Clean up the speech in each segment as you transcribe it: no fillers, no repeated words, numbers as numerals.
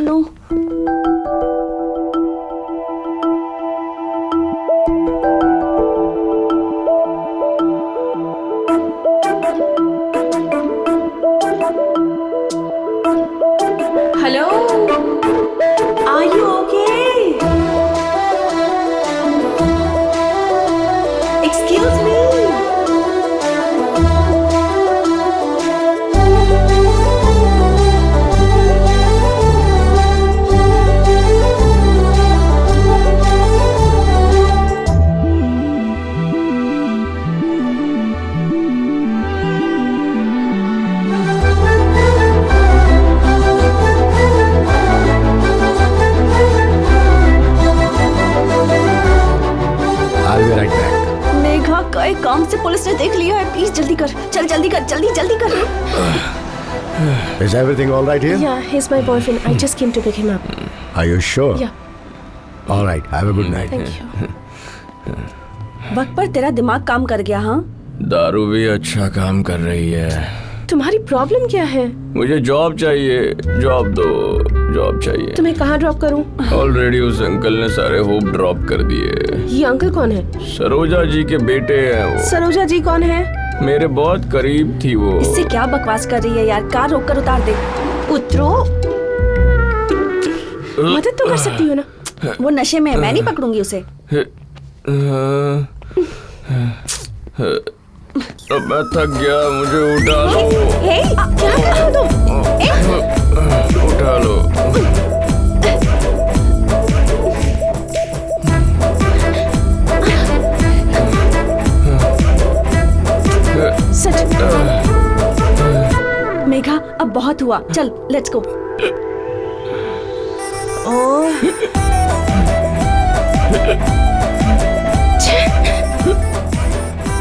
No. Hello, are you okay? Excuse me. Megha, कई काम से पुलिस ने देख लिया है, प्लीज जल्दी कर, चल जल्दी कर, जल्दी जल्दी कर। Is everything all right here? Yeah, he's my boyfriend. I just came to pick him up. Are you sure? Yeah. All right. Have a good night. Thank you. वक्त पर तेरा दिमाग काम कर गया? हाँ, दारू भी अच्छा काम कर रही है। तुम्हारी प्रॉब्लम क्या है? मुझे जॉब चाहिए, जॉब दो, जॉब चाहिए। तुम्हें कहाँ ड्रॉप करूँ? ऑलरेडी उस अंकल ने सारे होप ड्रॉप कर दिए। ये अंकल कौन है? सरोजा जी के बेटे हैं वो। सरोजा जी कौन है? मेरे बहुत करीब थी वो। इससे क्या बकवास कर रही है यार? कार रोक कर उतार दे। उतरो। मदद तो कर सकती हो ना? वो नशे में है, मैं नहीं पकड़ूंगी उसे। अब मैं थक गया, मुझे उठा लो। हे, क्या कर रहे हो तुम? उठा लो। सच? मेघा, अब बहुत हुआ, चल लेट्स गो।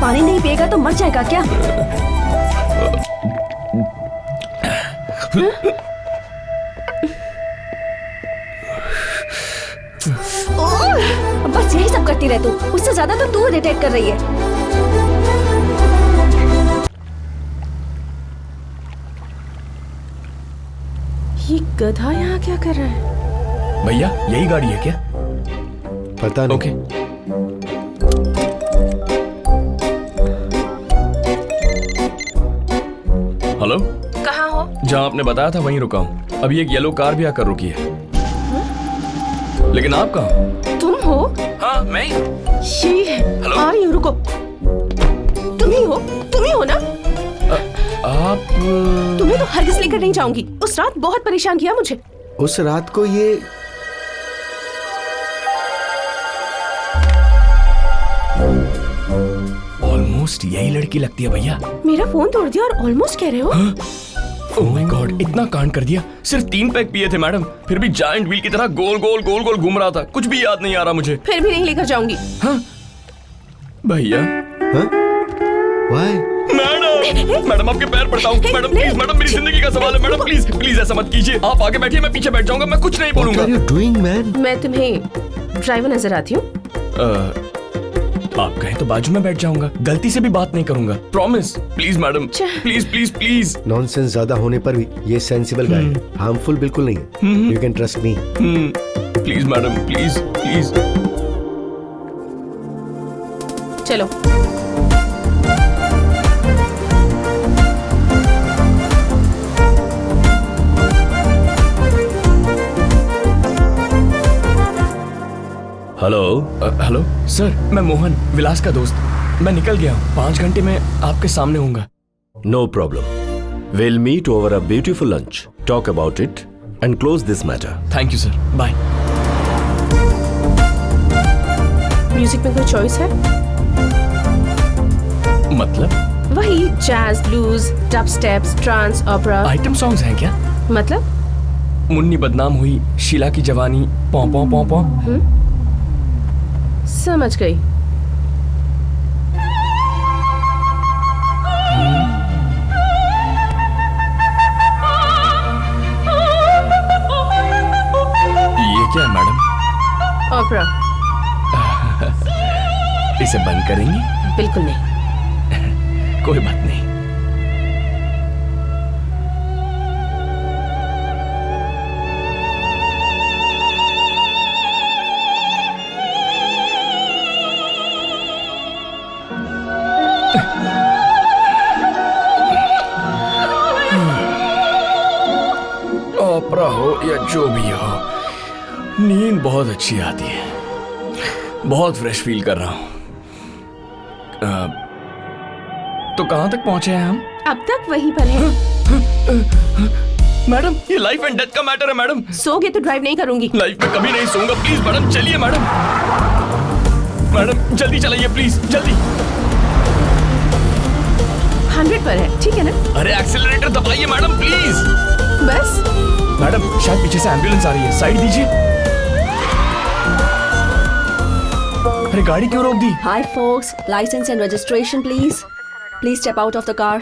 पानी नहीं पिएगा तो मर जाएगा क्या? बस यही सब करती रह तू, उससे ज्यादा तो तू इरिटेट कर रही है। ये गधा यहाँ क्या कर रहा है? भैया, यही गाड़ी है क्या? पता नहीं। ओके। हेलो, कहाँ हो? जहाँ आपने बताया था वहीं रुका हूँ। अभी एक येलो कार भी आकर रुकी है। लेकिन आप कहाँ? तुम हो? हाँ, मैं ही। ये है। हेलो? आ रही हूँ, रुको। तुम ही हो ना? आप तुम्हें तो हरगिज लेकर नहीं जाऊंगी। उस रात बहुत परेशान किया मुझे। उस रात को ये ऑलमोस्ट यही लड़की लगती है भैया। मेरा फोन तोड़ दिया और ऑलमोस्ट कह रहे हो? ओह माय गॉड, इतना कांड कर दिया। सिर्फ 3 पैक पिए थे मैडम, फिर भी जायंट व्हील की तरह गोल गोल घूम रहा था। कुछ भी याद नहीं आ रहा मुझे। फिर भी नहीं लेकर जाऊंगी। हाँ भैया। हाँ? Why? मैडम आपके पैर पड़ता हूँ। मैडम प्लीज, मैडम मेरी जिंदगी का सवाल है। मैडम प्लीज प्लीज ऐसा मत कीजिए। आप आगे बैठिए, मैं पीछे बैठ जाऊंगा। मैं कुछ नहीं बोलूंगा। What are you doing, man? मैं तुम्हें ड्राइवर नजर आती हूँ? आप कहें तो बाजू में बैठ जाऊंगा। गलती से भी बात नहीं करूंगा, promise. Please madam, please please please. Nonsense ज्यादा होने पर भी ये सेंसिबल गाय है, हार्मफुल बिल्कुल नहीं है। You can trust me. Please madam, please please. चलो। हेलो। हेलो सर, मैं मोहन, विलास का दोस्त। मैं निकल गया हूँ, 5 घंटे में आपके सामने होऊंगा। No problem. We'll meet over a beautiful lunch, talk about it, and close this matter. Thank you sir, bye. Music में कोई चॉइस है? मतलब? वही jazz, blues, dub steps, trance, opera. Item songs हैं क्या? मतलब? मुन्नी बदनाम हुई, शीला की जवानी, पौ पौ पौ पौ। समझ गई। ये क्या है मैडम? ओपेरा। इसे बंद करेंगी? बिल्कुल नहीं। कोई बात नहीं। ओपरा हो या जो भी हो, नींद बहुत अच्छी आती है, बहुत फ्रेश फील कर रहा हूँ। तो कहाँ तक पहुँचे हैं हम? अब तक वहीं पर है। मैडम, ये लाइफ एंड डेथ का मैटर है मैडम। सोगे तो ड्राइव नहीं करूंगी। लाइफ में कभी नहीं सोऊंगा, प्लीज मैडम चलिए मैडम। मैडम जल्दी चलाइए प्लीज, जल्दी। 100 पर है, ठीक है ना? अरे एक्सीलरेटर दबाइए मैडम प्लीज। बस मैडम शायद पीछे से एम्बुलेंस आ रही है, साइड दीजिए। अरे गाड़ी क्यों रोक दी? Hi folks, license and registration please. Please step out of the car.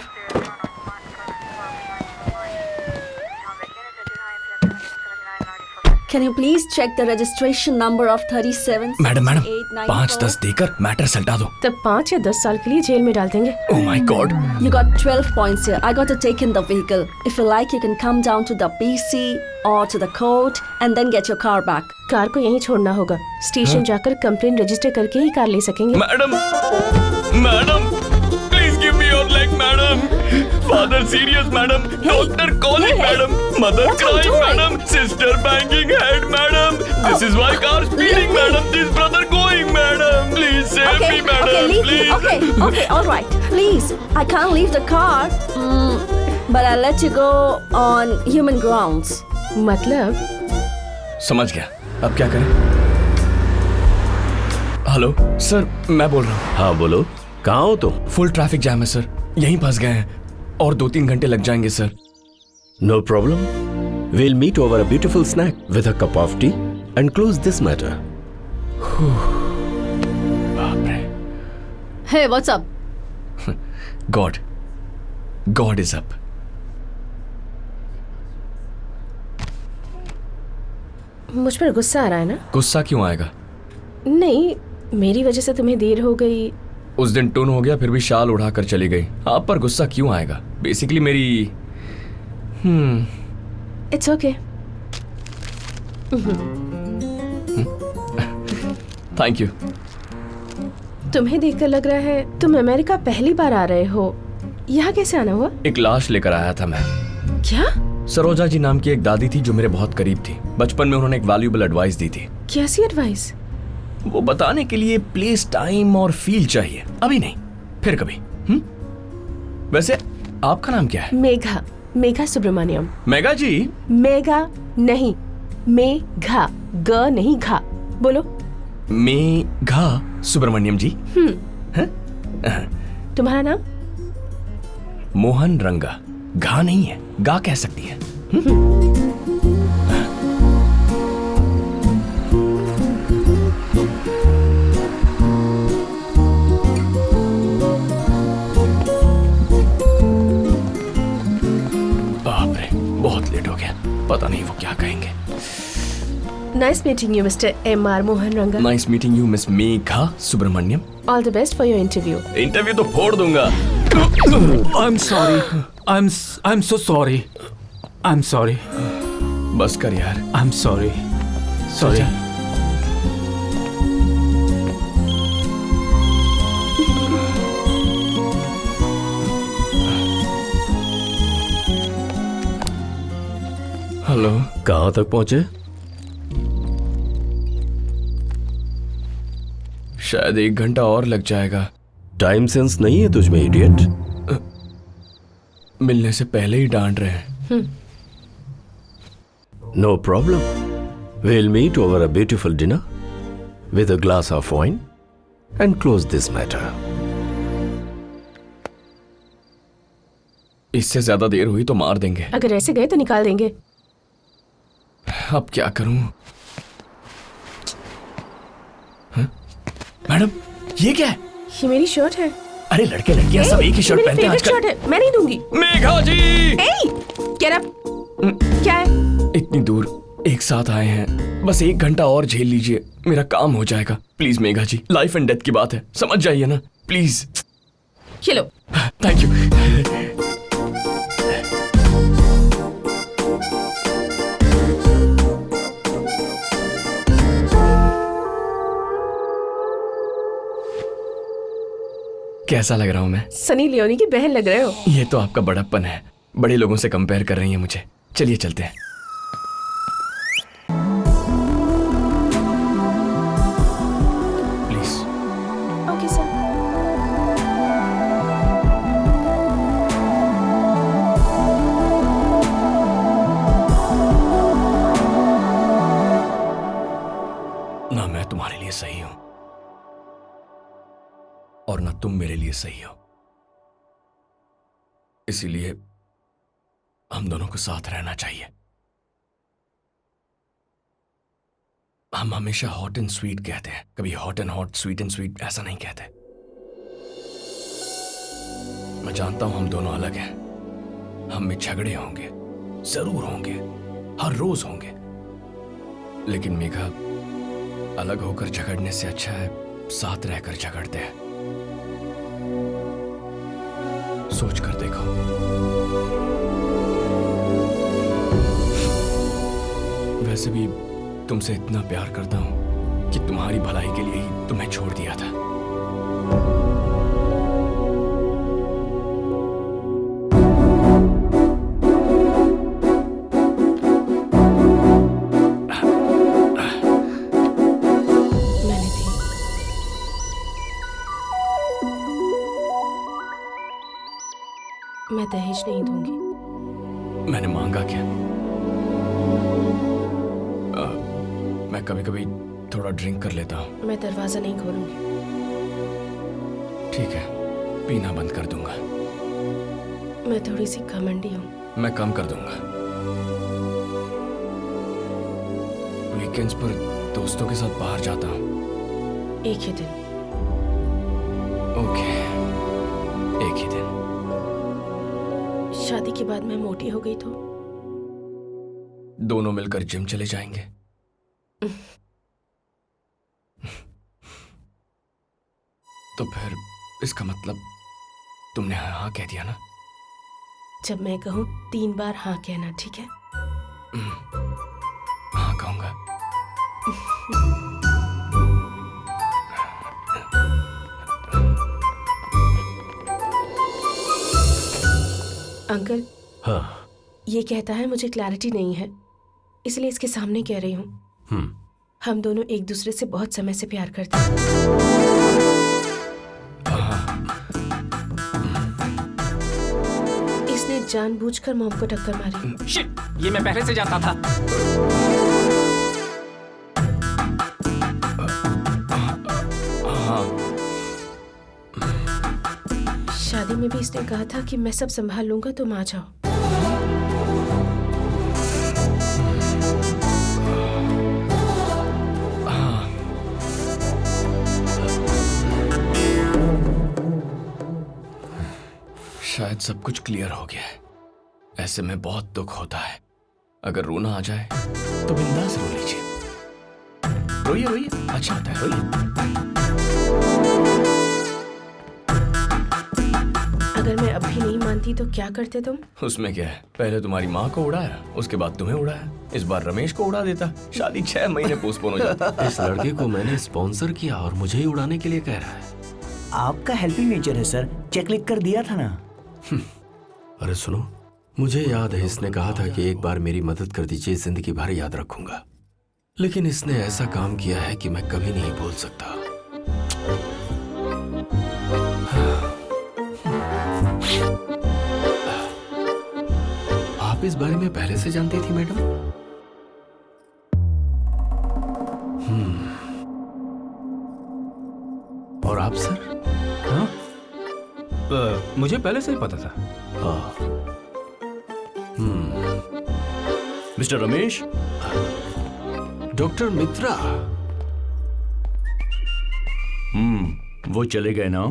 Can you please check the registration number of 37? Madam 5-10 देकर मैटर सल्टा दो। तब 5 या 10 साल के लिए जेल में डाल देंगे। Oh my God. You got 12 points here. I got to take in the vehicle. If you like, you can come down to the BC or to the court and then get your car back. Car को यहीं छोड़ना होगा। Station जाकर complaint register करके ही car ले सकेंगे। Madam, madam, please give me your leg madam. Father serious madam, doctor calling madam, mother crying madam, sister banging head madam, this is why car speeding madam, this brother going madam, please save me madam, leave me. Please. Okay, all right. Please, I can't leave the car, but I'll let you go on human grounds. मतलब? समझ गया, अब क्या करें? Hello sir, मैं बोल रहा हूँ। हाँ बोलो, कहाँ हो तुम? फुल ट्रैफिक जैम है सर, यहीं फंस गए हैं और 2-3 घंटे लग जाएंगे sir. No problem. We'll meet over a beautiful snack with a cup of tea and close this matter. बाप रे। Hey, what's up? God is up. मुझ पर गुस्सा आ रहा है ना? गुस्सा क्यों आएगा? नहीं, मेरी वजह से तुम्हें देर हो गई। उस दिन टून हो गया, फिर भी शाल उड़ाकर चली गई। आप पर गुस्सा क्यों आएगा? बेसिकली मेरी इट्स ओके। Thank you. तुम्हें देखकर लग रहा है तुम अमेरिका पहली बार आ रहे हो। यहाँ कैसे आना हुआ? एक लाश लेकर आया था मैं। क्या? सरोजा जी नाम की एक दादी थी जो मेरे बहुत करीब थी। बचपन में उन्होंने एक वैल्यूएबल एडवाइस दी थी। कैसी एडवाइस? वो बताने के लिए प्लेस, टाइम और फील चाहिए। अभी नहीं, फिर कभी। वैसे आपका नाम क्या है? मेघा, मेघा सुब्रमण्यम। मेघा जी? मेघा नहीं, मेघा, ग नहीं घा। बोलो। मेघा सुब्रमण्यम जी। तुम्हारा नाम? मोहन रंगा। घा नहीं है, गा कह सकती है। बाप रे, बहुत लेट हो गया, पता नहीं वो क्या कहेंगे। Nice meeting you mister M.R. Mohan Ranga. Nice meeting you miss Megha Subramaniam. All the best for your interview. Interview तो फोड़ दूंगा। I'm sorry. I'm so sorry. I'm sorry. बस कर यार। I'm sorry. Sorry. हेलो, कहाँ तक पहुंचे? शायद 1 घंटा और लग जाएगा। टाइम सेंस नहीं है तुझ में, इडियट। मिलने से पहले ही डांट रहे हैं। No problem. We'll meet over a beautiful dinner with a glass of wine and close this matter. इससे ज्यादा देर हुई तो मार देंगे। अगर ऐसे गए तो निकाल देंगे। अब क्या करूं? मैडम, ये क्या है? ये मेरी शर्ट है। अरे लड़के लड़कियां सब एक ही शर्ट पहनते हैं आजकल। आजकल। शर्ट है, मैं नहीं दूंगी। मेघा जी! Get up. क्या है? इतनी दूर एक साथ आए हैं, बस 1 घंटा और झेल लीजिए, मेरा काम हो जाएगा। Please Megha ji, life and death की बात है, समझ जाइए ना प्लीज। चलो। Thank you. कैसा लग रहा हूं मैं? सनी लियोनी की बहन लग रहे हो। ये तो आपका बड़प्पन है, बड़े लोगों से कंपेयर कर रही हैं मुझे। चलिए चलते हैं। और ना तुम मेरे लिए सही हो। इसीलिए हम दोनों को साथ रहना चाहिए। हम हमेशा हॉट एंड स्वीट कहते हैं, कभी hot and hot, sweet and sweet ऐसा नहीं कहते। मैं जानता हूं हम दोनों अलग हैं, हम में झगड़े होंगे, जरूर होंगे, हर रोज होंगे, लेकिन मेघा अलग होकर झगड़ने से अच्छा है साथ रहकर झगड़ते हैं। सोच कर देखो। वैसे भी तुमसे इतना प्यार करता हूं कि तुम्हारी भलाई के लिए ही तुम्हें छोड़ दिया था। मैंने दी। मैं दहेज नहीं दूंगी। मैंने मांगा क्या? मैं कभी कभी थोड़ा ड्रिंक कर लेता हूं। मैं दरवाजा नहीं खोलूंगी। ठीक है, पीना बंद कर दूंगा। मैं थोड़ी सी घमंडी हूँ। मैं कम कर दूंगा। वीकेंड्स पर दोस्तों के साथ बाहर जाता हूँ। एक ही दिन। ओके, एक ही दिन। शादी के बाद मैं मोटी हो गई तो दोनों मिलकर जिम चले जाएंगे। तो फिर इसका मतलब तुमने हाँ कह दिया ना? जब मैं कहूँ 3 बार हाँ कहना, ठीक है? हाँ कहूंगा। अंकल, हाँ। ये कहता है मुझे क्लैरिटी नहीं है, इसलिए इसके सामने कह रही हूँ। हम दोनों एक दूसरे से बहुत समय से प्यार करते हैं। इसने जानबूझकर मॉम को टक्कर मारी। शिट, ये मैं पहले से जानता था। शादी में भी इसने कहा था कि मैं सब संभाल लूंगा, तुम आ जाओ। शायद सब कुछ क्लियर हो गया है। ऐसे में बहुत दुख होता है। अगर रोना आ जाए तो बिंदास रो लीजिए। रोइए रोइए, अच्छा होता है, रोइए। अगर मैं अभी नहीं मानती तो क्या करते तुम? उसमें क्या है, पहले तुम्हारी माँ को उड़ाया, उसके बाद तुम्हें उड़ाया, इस बार रमेश को उड़ा देता। शादी 6 महीने पोस्टपोन हो जाती। इस लड़के को मैंने स्पॉन्सर किया और मुझे ही उड़ाने के लिए कह रहा है। आपका हेल्पिंग नेचर है सर, चेक लिख कर दिया था ना। अरे सुनो, मुझे याद है इसने कहा था कि एक बार मेरी मदद कर दीजिए, जिंदगी भर याद रखूंगा। लेकिन इसने ऐसा काम किया है कि मैं कभी नहीं भूल सकता। आप इस बारे में पहले से जानती थी मैडम? और आप सर? हाँ? मुझे पहले से ही पता था। हाँ। मिस्टर रमेश। डॉक्टर मित्रा। वो चले गए ना?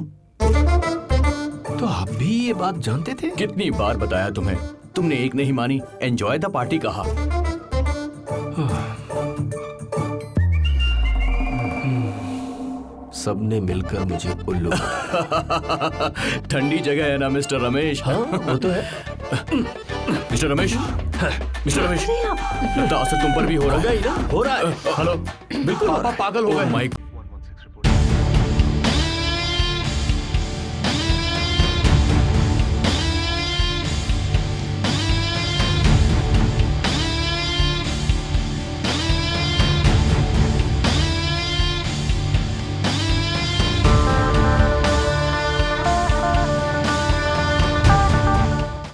तो आप भी ये बात जानते थे? कितनी बार बताया तुम्हें, तुमने एक नहीं मानी। एंजॉय द पार्टी कहा। सबने मिलकर मुझे उल्लू बनाया। ठंडी जगह है ना मिस्टर रमेश? हाँ, वो तो है। मिस्टर रमेश, मिस्टर रमेश, लगता असर तुम पर भी हो रहा है। हो रहा है। हेलो, बिल्कुल पापा पागल हो गए। माइक